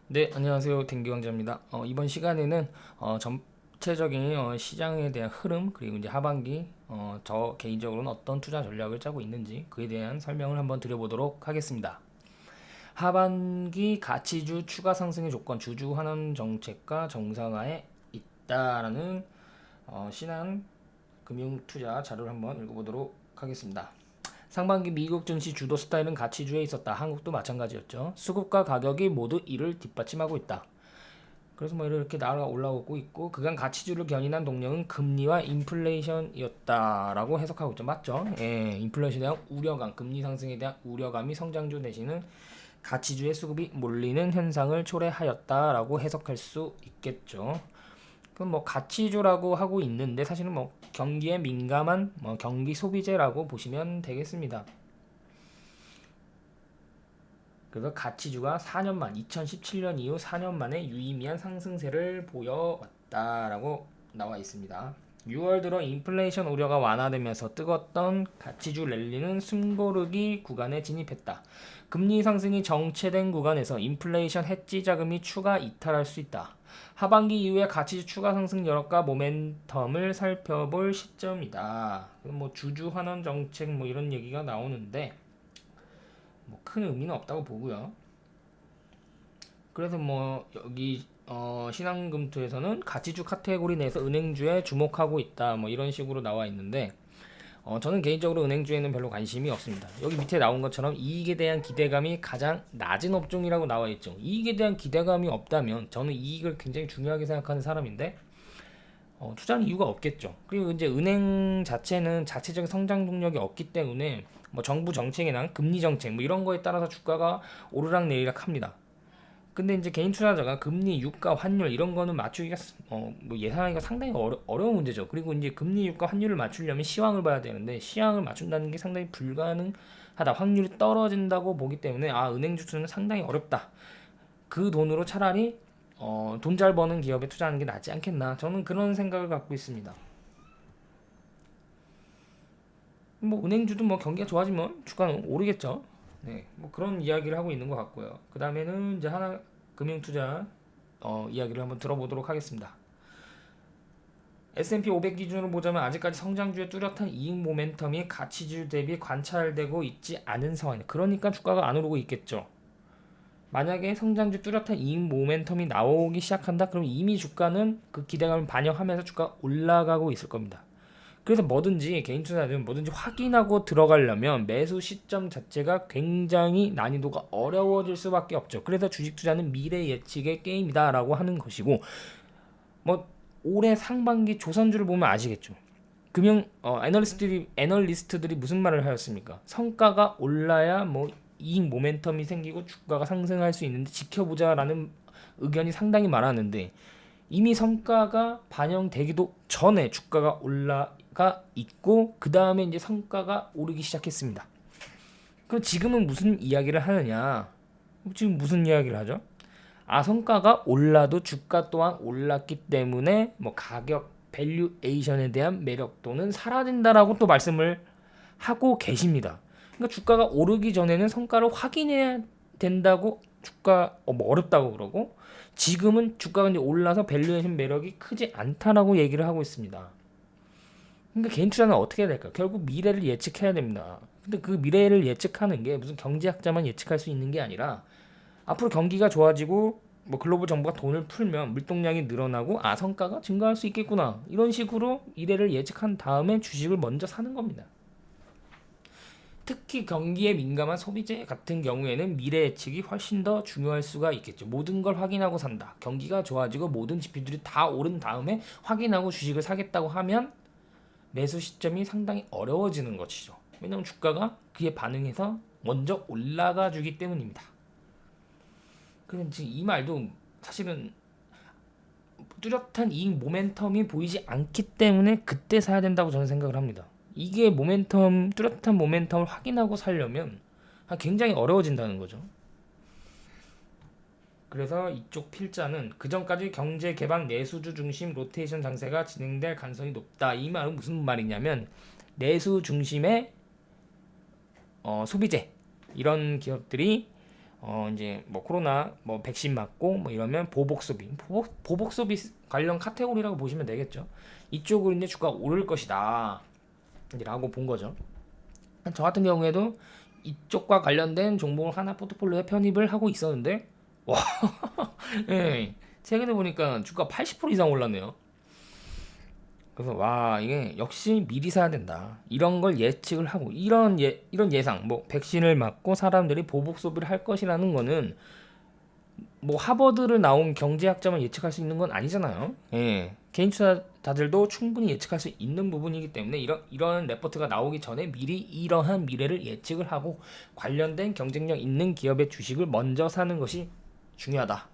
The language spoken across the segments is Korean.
네, 안녕하세요. 댕기왕자입니다. 이번 시간에는 전체적인 시장에 대한 흐름 그리고 이제 하반기 저 개인적으로는 어떤 투자 전략을 짜고 있는지 그에 대한 설명을 한번 드려보도록 하겠습니다. 하반기 가치주 추가 상승의 조건 주주 환원 정책과 정상화에 있다라는 신한 금융 투자 자료를 한번 읽어보도록 하겠습니다. 상반기 미국 증시 주도 스타일은 가치주에 있었다. 한국도 마찬가지였죠. 수급과 가격이 모두 이를 뒷받침하고 있다. 그래서 뭐 이렇게 나라가 올라오고 있고 그간 가치주를 견인한 동력은 금리와 인플레이션이었다라고 해석하고 있죠. 맞죠? 예, 인플레이션에 대한 우려감, 금리 상승에 대한 우려감이 성장주 내지는 가치주의 수급이 몰리는 현상을 초래하였다라고 해석할 수 있겠죠. 그럼 뭐 가치주라고 하고 있는데 사실은 뭐 경기에 민감한 뭐 경기 소비재라고 보시면 되겠습니다. 그래서 가치주가 4년 만 2017년 이후 4년 만에 유의미한 상승세를 보여왔다라고 나와 있습니다. 6월 들어 인플레이션 우려가 완화되면서 뜨겁던 가치주 랠리는 숨고르기 구간에 진입했다. 금리 상승이 정체된 구간에서 인플레이션 해지 자금이 추가 이탈할 수 있다. 하반기 이후에 가치주 추가 상승 여력과 모멘텀을 살펴볼 시점이다. 뭐 주주 환원 정책 뭐 이런 얘기가 나오는데 뭐 큰 의미는 없다고 보고요. 그래서 뭐 여기 신한금투에서는 가치주 카테고리 내에서 은행주에 주목하고 있다 뭐 이런 식으로 나와 있는데 저는 개인적으로 은행주에는 별로 관심이 없습니다. 여기 밑에 나온 것처럼 이익에 대한 기대감이 가장 낮은 업종이라고 나와 있죠. 이익에 대한 기대감이 없다면 저는 이익을 굉장히 중요하게 생각하는 사람인데 투자하는 이유가 없겠죠. 그리고 이제 은행 자체는 자체적인 성장 동력이 없기 때문에 뭐 정부 정책이나 금리 정책 뭐 이런 거에 따라서 주가가 오르락 내리락 합니다. 근데 이제 개인 투자자가 금리, 유가, 환율 이런 거는 맞추기가 뭐 예상하기가 상당히 어려운 문제죠. 그리고 이제 금리, 유가, 환율을 맞추려면 시황을 봐야 되는데 시황을 맞춘다는 게 상당히 불가능하다. 확률이 떨어진다고 보기 때문에 은행주 투자는 상당히 어렵다. 그 돈으로 차라리 돈 잘 버는 기업에 투자하는 게 낫지 않겠나. 저는 그런 생각을 갖고 있습니다. 뭐 은행주도 뭐 경기가 좋아지면 주가는 오르겠죠. 네, 뭐 그런 이야기를 하고 있는 것 같고요. 그 다음에는 이제 하나 금융투자 이야기를 한번 들어보도록 하겠습니다. S&P 500 기준으로 보자면 아직까지 성장주의 뚜렷한 이익 모멘텀이 가치주 대비 관찰되고 있지 않은 상황. 그러니까 주가가 안 오르고 있겠죠. 만약에 성장주 뚜렷한 이익 모멘텀이 나오기 시작한다, 그럼 이미 주가는 그 기대감을 반영하면서 주가가 올라가고 있을 겁니다. 그래서 뭐든지 개인 투자자들은 뭐든지 확인하고 들어가려면 매수 시점 자체가 굉장히 난이도가 어려워질 수밖에 없죠. 그래서 주식 투자는 미래 예측의 게임이다라고 하는 것이고 뭐 올해 상반기 조선주를 보면 아시겠죠. 금융 애널리스트들이 무슨 말을 하였습니까? 성과가 올라야 뭐 이익 모멘텀이 생기고 주가가 상승할 수 있는데 지켜보자라는 의견이 상당히 많았는데 이미 성과가 반영되기도 전에 주가가 올라가 있고 그 다음에 이제 성과가 오르기 시작했습니다. 그럼 지금은 무슨 이야기를 하느냐? 지금 무슨 이야기를 하죠? 성과가 올라도 주가 또한 올랐기 때문에 뭐 가격 밸류에이션에 대한 매력도는 사라진다라고 또 말씀을 하고 계십니다. 그러니까 주가가 오르기 전에는 성과를 확인해야 된다고 주가 뭐 어렵다고 그러고 지금은 주가가 이제 올라서 밸류에이션 매력이 크지 않다라고 얘기를 하고 있습니다. 그러니까 개인 투자는 어떻게 해야 될까? 결국 미래를 예측해야 됩니다. 근데 그 미래를 예측하는 게 무슨 경제학자만 예측할 수 있는 게 아니라 앞으로 경기가 좋아지고 뭐 글로벌 정부가 돈을 풀면 물동량이 늘어나고 성과가 증가할 수 있겠구나 이런 식으로 미래를 예측한 다음에 주식을 먼저 사는 겁니다. 특히 경기에 민감한 소비재 같은 경우에는 미래 예측이 훨씬 더 중요할 수가 있겠죠. 모든 걸 확인하고 산다. 경기가 좋아지고 모든 지표들이 다 오른 다음에 확인하고 주식을 사겠다고 하면 매수 시점이 상당히 어려워지는 것이죠. 왜냐하면 주가가 그에 반응해서 먼저 올라가 주기 때문입니다. 그럼 지금 이 말도 사실은 뚜렷한 이익 모멘텀이 보이지 않기 때문에 그때 사야 된다고 저는 생각을 합니다. 이게 뚜렷한 모멘텀을 확인하고 살려면 굉장히 어려워진다는 거죠. 그래서 이쪽 필자는 그 전까지 경제 개방 내수주 중심 로테이션 장세가 진행될 가능성이 높다. 이 말은 무슨 말이냐면 내수 중심의 소비재 이런 기업들이 이제 뭐 코로나 뭐 백신 맞고 뭐 이러면 보복 소비, 보복 소비 관련 카테고리라고 보시면 되겠죠. 이쪽으로 이제 주가가 오를 것이다. 라고 본 거죠. 저 같은 경우에도 이쪽과 관련된 종목을 하나 포트폴리오에 편입을 하고 있었는데 와, 예, 최근에 보니까 주가 80% 이상 올랐네요. 그래서 와, 이게 역시 미리 사야 된다. 이런 걸 예측을 하고 이런 예상, 뭐 백신을 맞고 사람들이 보복 소비를 할 것이라는 거는 뭐 하버드를 나온 경제학자만 예측할 수 있는 건 아니잖아요. 예. 개인 투자자들도 충분히 예측할 수 있는 부분이기 때문에 이런 레포트가 나오기 전에 미리 이러한 미래를 예측을 하고 관련된 경쟁력 있는 기업의 주식을 먼저 사는 것이 중요하다.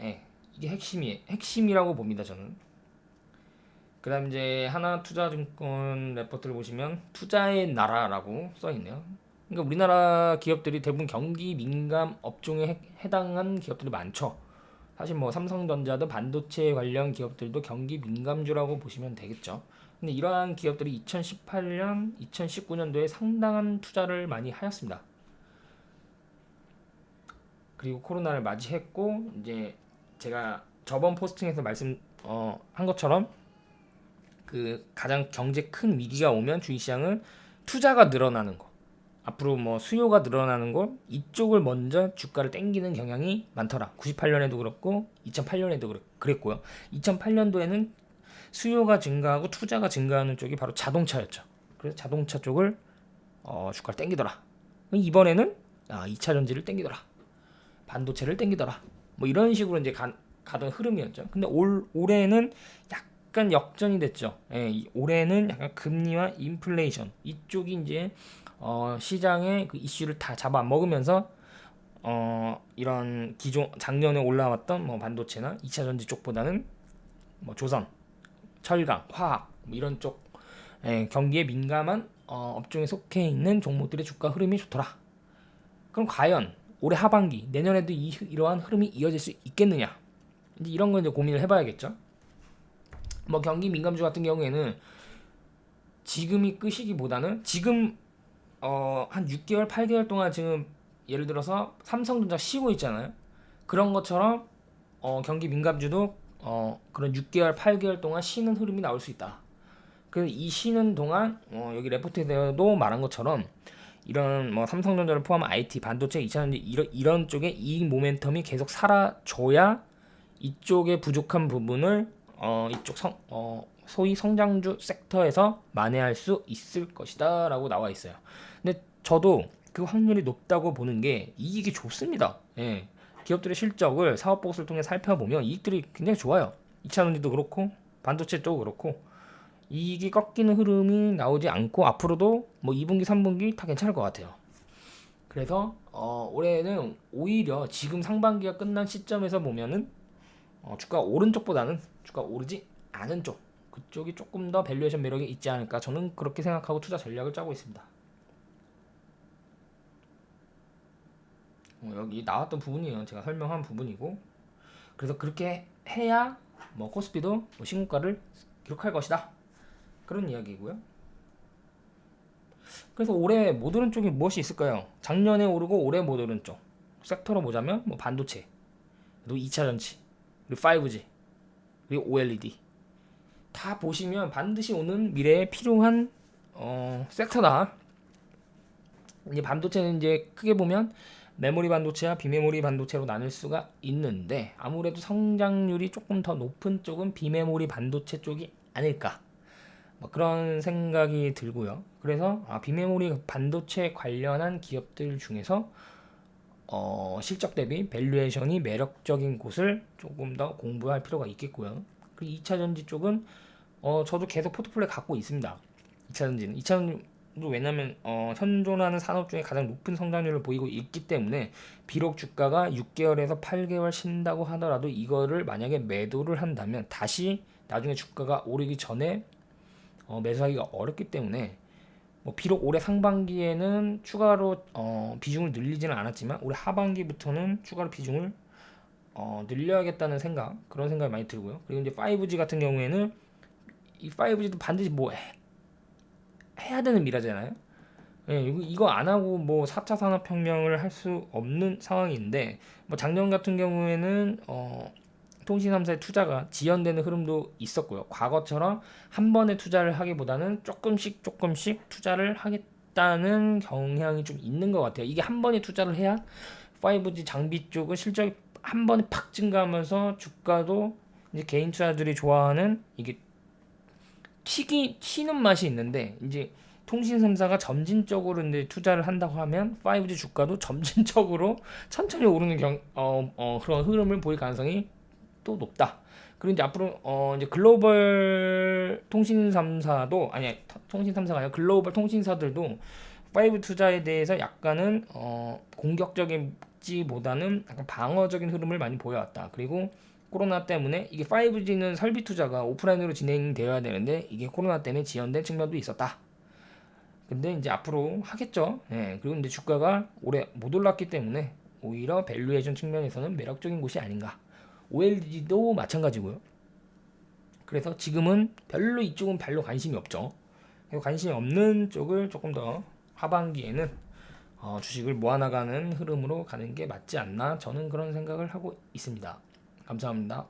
예. 이게 핵심이라고 봅니다, 저는. 그다음 이제 하나투자증권 레포트를 보시면 투자의 나라라고 써 있네요. 그러니까 우리나라 기업들이 대부분 경기 민감 업종에 해당한 기업들이 많죠. 사실 뭐 삼성전자도 반도체 관련 기업들도 경기 민감주라고 보시면 되겠죠. 근데 이러한 기업들이 2018년, 2019년도에 상당한 투자를 많이 하였습니다. 그리고 코로나를 맞이했고 이제 제가 저번 포스팅에서 한 것처럼 그 가장 경제 큰 위기가 오면 주식시장은 투자가 늘어나는 거, 앞으로 뭐 수요가 늘어나는 거, 이쪽을 먼저 주가를 땡기는 경향이 많더라. 98년에도 그렇고 2008년에도 그랬고요. 2008년도에는 수요가 증가하고 투자가 증가하는 쪽이 바로 자동차였죠. 그래서 자동차 쪽을 주가를 땡기더라. 이번에는 2차 전지를 땡기더라. 반도체를 땡기더라. 뭐 이런 식으로 이제 가던 흐름이었죠. 근데 올해는 약간 역전이 됐죠. 예, 올해는 약간 금리와 인플레이션 이쪽이 이제 시장의 그 이슈를 다 잡아 먹으면서 이런 기존 작년에 올라왔던 뭐 반도체나 2차 전지 쪽보다는 뭐 조선, 철강, 화학 뭐 이런 쪽 경기에 민감한 업종에 속해 있는 종목들의 주가 흐름이 좋더라. 그럼 과연 올해 하반기 내년에도 이러한 흐름이 이어질 수 있겠느냐? 이제 이런 거 이제 고민을 해봐야겠죠. 뭐 경기 민감주 같은 경우에는 지금이 끝이기보다는 지금 한 6개월, 8개월 동안 지금 예를 들어서 삼성전자 쉬고 있잖아요. 그런 것처럼 경기 민감주도 그런 6개월, 8개월 동안 쉬는 흐름이 나올 수 있다. 그래서 이 쉬는 동안 여기 레포트에도 말한 것처럼 이런 뭐 삼성전자를 포함한 IT, 반도체, 2차전지 이런 쪽에 이익 모멘텀이 계속 살아줘야 이쪽에 부족한 부분을 이쪽 소위 성장주 섹터에서 만회할 수 있을 것이다라고 나와 있어요. 근데 저도 그 확률이 높다고 보는 게 이익이 좋습니다. 예. 기업들의 실적을 사업 보고서를 통해 살펴보면 이익들이 굉장히 좋아요. 2차전지도 그렇고 반도체 쪽도 그렇고 이익이 꺾이는 흐름이 나오지 않고 앞으로도 뭐 2분기, 3분기 다 괜찮을 것 같아요. 그래서 올해는 오히려 지금 상반기가 끝난 시점에서 보면은 주가 오른쪽보다는 주가 오르지 않은 쪽 그쪽이 조금 더 밸류에이션 매력이 있지 않을까 저는 그렇게 생각하고 투자 전략을 짜고 있습니다. 여기 나왔던 부분이에요. 제가 설명한 부분이고 그래서 그렇게 해야 뭐 코스피도 뭐 신고가를 기록할 것이다 그런 이야기고요. 그래서 올해 못 오른 쪽이 무엇이 있을까요? 작년에 오르고 올해 못 오른 쪽 섹터로 보자면 뭐 반도체, 그리고 2차전지, 그리고 5G, 그리고 OLED 다 보시면 반드시 오는 미래에 필요한 섹터다. 이제 반도체는 이제 크게 보면 메모리 반도체와 비메모리 반도체로 나눌 수가 있는데 아무래도 성장률이 조금 더 높은 쪽은 비메모리 반도체 쪽이 아닐까 뭐 그런 생각이 들고요. 그래서 비메모리 반도체 관련한 기업들 중에서 실적 대비 밸류에이션이 매력적인 곳을 조금 더 공부할 필요가 있겠고요. 그리고 2차 전지 쪽은 저도 계속 포트폴리오 갖고 있습니다. 2차전지는 왜냐면 현존하는 산업 중에 가장 높은 성장률을 보이고 있기 때문에 비록 주가가 6개월에서 8개월 쉰다고 하더라도 이거를 만약에 매도를 한다면 다시 나중에 주가가 오르기 전에 매수하기가 어렵기 때문에 뭐 비록 올해 상반기에는 추가로 비중을 늘리지는 않았지만 올해 하반기부터는 추가로 비중을 늘려야겠다는 그런 생각이 많이 들고요. 그리고 이제 5G 같은 경우에는 이 5G도 반드시 뭐 해야 되는 미라잖아요. 예, 이거 안 하고 뭐 4차 산업혁명을 할 수 없는 상황인데, 뭐 작년 같은 경우에는 통신 3사의 투자가 지연되는 흐름도 있었고요. 과거처럼 한 번에 투자를 하기보다는 조금씩 조금씩 투자를 하겠다는 경향이 좀 있는 것 같아요. 이게 한 번에 투자를 해야 5G 장비 쪽은 실적이 한 번에 팍 증가하면서 주가도 이제 개인 투자들이 좋아하는 이게 튀는 맛이 있는데, 이제 통신 3사가 점진적으로 이제 투자를 한다고 하면 5G 주가도 점진적으로 천천히 오르는 그런 흐름을 보일 가능성이 또 높다. 그리고 이제 앞으로 이제 글로벌 통신 3사도 아니 통신 3사가 아니라 글로벌 통신사들도 5 투자에 대해서 약간은 공격적인지보다는 약간 방어적인 흐름을 많이 보여왔다. 그리고 코로나 때문에 이게 5G는 설비 투자가 오프라인으로 진행되어야 되는데 이게 코로나 때문에 지연된 측면도 있었다. 근데 이제 앞으로 하겠죠. 예, 그리고 이제 주가가 올해 못 올랐기 때문에 오히려 밸류에이션 측면에서는 매력적인 곳이 아닌가. OLED도 마찬가지고요. 그래서 지금은 이쪽은 별로 관심이 없죠. 관심이 없는 쪽을 조금 더 하반기에는 주식을 모아나가는 흐름으로 가는 게 맞지 않나, 저는 그런 생각을 하고 있습니다. 감사합니다.